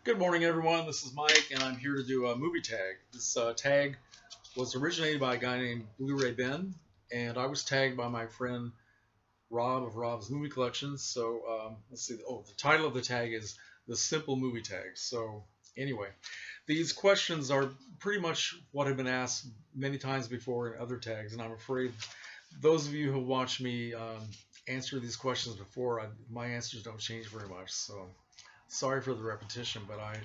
Good morning, everyone. This is Mike, and I'm here to do a movie tag. This tag was originated by a guy named Blu-Ray Benn, and I was tagged by my friend Rob of Rob's Movie Collections. So let's see. Oh, the title of the tag is The Simple Movie Tag. So anyway, these questions are pretty much what have been asked many times before in other tags, and I'm afraid those of you who watch me answer these questions before, my answers don't change very much. So sorry for the repetition, but I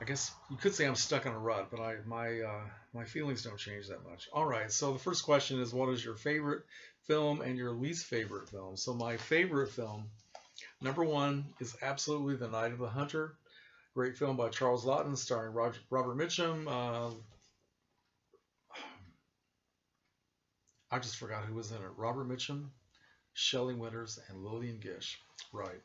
guess you could say I'm stuck in a rut, but my feelings don't change that much. All right, so the first question is, what is your favorite film and your least favorite film? So my favorite film, number one, is absolutely The Night of the Hunter. Great film by Charles Laughton, starring Robert Mitchum. I just forgot who was in it. Robert Mitchum, Shelley Winters, and Lillian Gish. Right.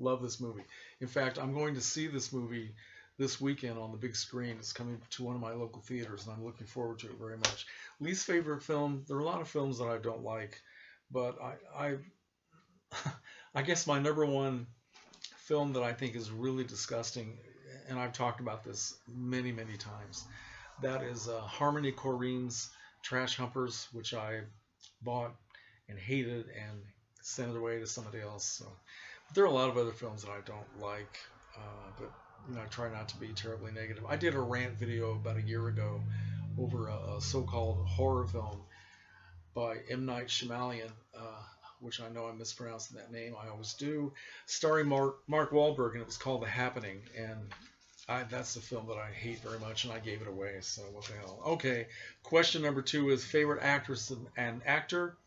Love this movie. In fact, I'm going to see this movie this weekend on the big screen. It's coming to one of my local theaters, and I'm looking forward to it very much. Least favorite film, there are a lot of films that I don't like, but I guess my number one film that I think is really disgusting, and I've talked about this many, many times, that is Harmony Korine's Trash Humpers, which I bought and hated and sent it away to somebody else. So there are a lot of other films that I don't like, but I try not to be terribly negative. I did a rant video about a year ago over a so-called horror film by M. Night Shyamalan, which I know I'm mispronouncing that name. I always do, starring Mark Wahlberg, and it was called The Happening. And that's the film that I hate very much, and I gave it away. So what the hell? Okay, question number two is favorite actress and actor.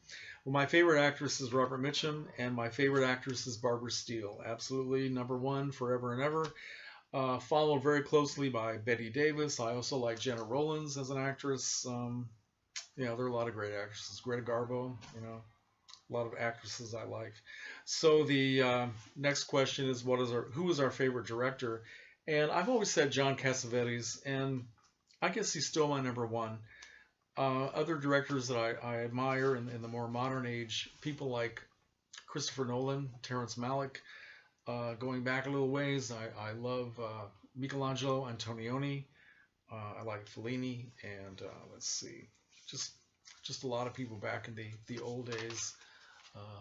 Well, my favorite actress is Robert Mitchum, and my favorite actress is Barbara Steele. Absolutely number one, forever and ever. Followed very closely by Bette Davis. I also like Jenna Rollins as an actress. There are a lot of great actresses. Greta Garbo, a lot of actresses I like. So the next question is, who is our favorite director? And I've always said John Cassavetes, and I guess he's still my number one. Other directors that I admire in the more modern age, people like Christopher Nolan, Terrence Malick. Going back a little ways, I love Michelangelo Antonioni. I like Fellini, and let's see, just a lot of people back in the old days.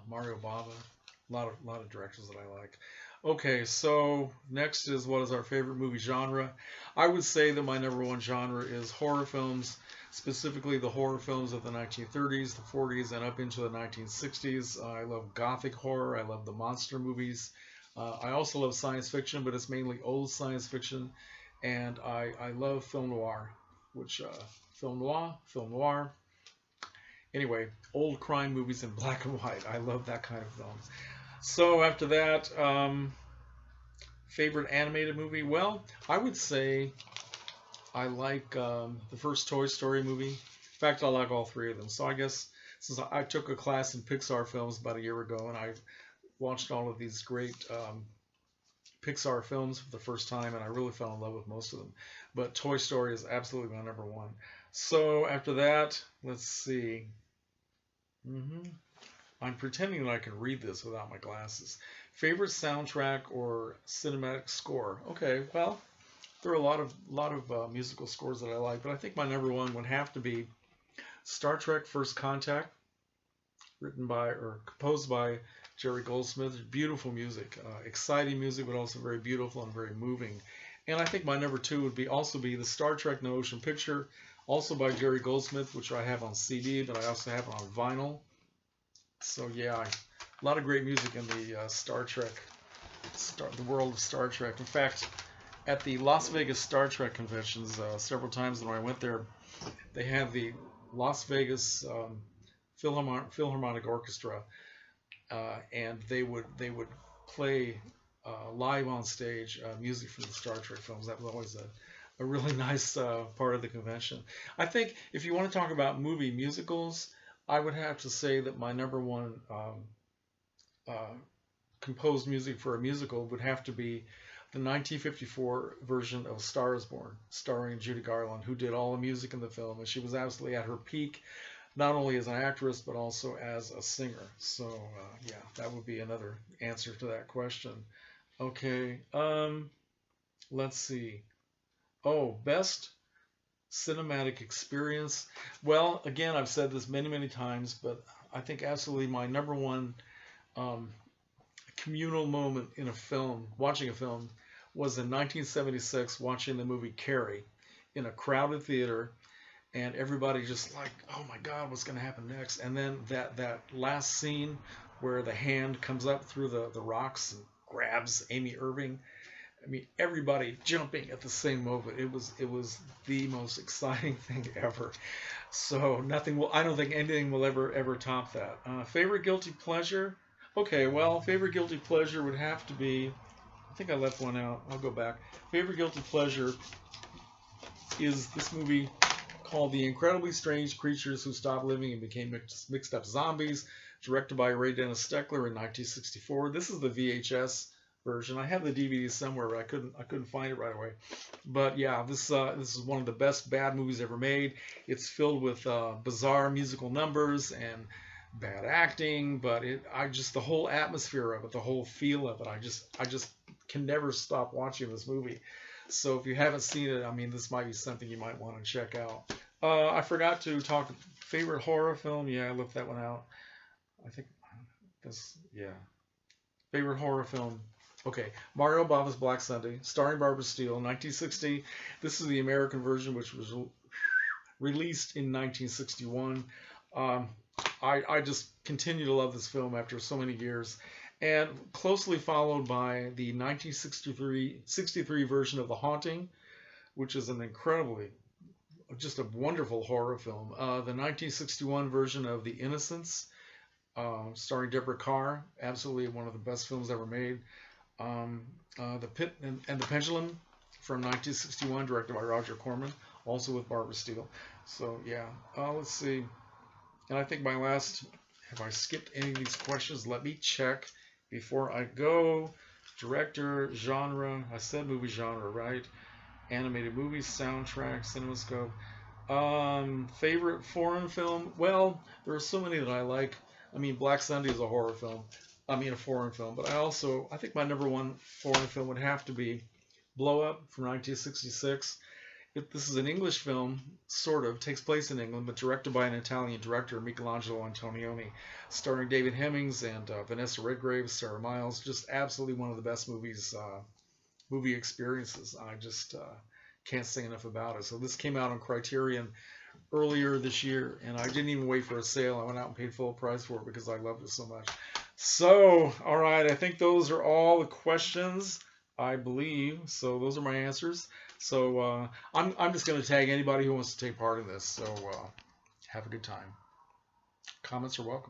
Mario Bava, a lot of directors that I like. Okay, so next is, what is our favorite movie genre? I would say that my number one genre is horror films, specifically the horror films of the 1930s, the 40s, and up into the 1960s. I love gothic horror. I love the monster movies. I also love science fiction, but it's mainly old science fiction. And I love film noir, film noir. Anyway, old crime movies in black and white. I love that kind of film. So after that, favorite animated movie? Well, I would say I like the first Toy Story movie. In fact, I like all three of them. So I guess since I took a class in Pixar films about a year ago, and I watched all of these great Pixar films for the first time, and I really fell in love with most of them. But Toy Story is absolutely my number one. So after that, let's see. I'm pretending that I can read this without my glasses. Favorite soundtrack or cinematic score? Okay, well, there are a lot of musical scores that I like, but I think my number one would have to be Star Trek First Contact, written by or composed by Jerry Goldsmith. Beautiful music, exciting music, but also very beautiful and very moving. And I think my number two would also be the Star Trek No Motion Picture, also by Jerry Goldsmith, which I have on CD, but I also have it on vinyl. So yeah, a lot of great music in the Star Trek, the world of Star Trek. In fact, at the Las Vegas Star Trek conventions, several times when I went there, they had the Las Vegas Philharmonic Orchestra, and they would play live on stage music from the Star Trek films. That was always a really nice part of the convention. I think if you want to talk about movie musicals, I would have to say that my number one composed music for a musical would have to be the 1954 version of Star is Born, starring Judy Garland, who did all the music in the film, and she was absolutely at her peak, not only as an actress, but also as a singer. So yeah, that would be another answer to that question. Okay. Let's see. Oh, best cinematic experience. Well, again, I've said this many, many times, but I think absolutely my number one um, communal moment in a film, watching a film, was in 1976 watching the movie Carrie in a crowded theater, and everybody just like, oh my God, what's going to happen next? And then that last scene where the hand comes up through the rocks and grabs Amy Irving. I mean, everybody jumping at the same moment. It was the most exciting thing ever. So nothing will. I don't think anything will ever top that. Favorite guilty pleasure? Okay, well, favorite guilty pleasure would have to be. I think I left one out. I'll go back. Favorite guilty pleasure is this movie called The Incredibly Strange Creatures Who Stopped Living and Became Mixed Up Zombies, directed by Ray Dennis Steckler in 1964. This is the VHS version. I have the DVD somewhere, but I couldn't find it right away. But yeah, this is one of the best bad movies ever made. It's filled with bizarre musical numbers and bad acting, but the whole atmosphere of it, the whole feel of it, I just can never stop watching this movie. So if you haven't seen it, I mean, this might be something you might want to check out. I forgot to talk favorite horror film. Yeah, I left that one out. I think this, yeah. Favorite horror film. Okay, Mario Bava's Black Sunday, starring Barbara Steele, 1960. This is the American version, which was released in 1961. I just continue to love this film after so many years, and closely followed by the 1963 version of The Haunting, which is an incredibly, just a wonderful horror film. The 1961 version of The Innocents, starring Deborah Kerr, absolutely one of the best films ever made. The Pit and the Pendulum from 1961, directed by Roger Corman, also with Barbara Steele. So yeah, let's see. And I think my last, have I skipped any of these questions? Let me check before I go. Director, genre, I said movie genre, right? Animated movies, soundtrack, CinemaScope. Favorite foreign film? Well, there are so many that I like. I mean, Black Sunday is a horror film. I mean, a foreign film. But I think my number one foreign film would have to be Blow Up from 1966. This is an English film, sort of, takes place in England, but directed by an Italian director, Michelangelo Antonioni, starring David Hemmings and Vanessa Redgrave, Sarah Miles. Just absolutely one of the best movie experiences. I just can't say enough about it. So this came out on Criterion earlier this year, and I didn't even wait for a sale. I went out and paid full price for it because I loved it so much. So, all right, I think those are all the questions, I believe. So those are my answers. So I'm just going to tag anybody who wants to take part in this. So have a good time. Comments are welcome.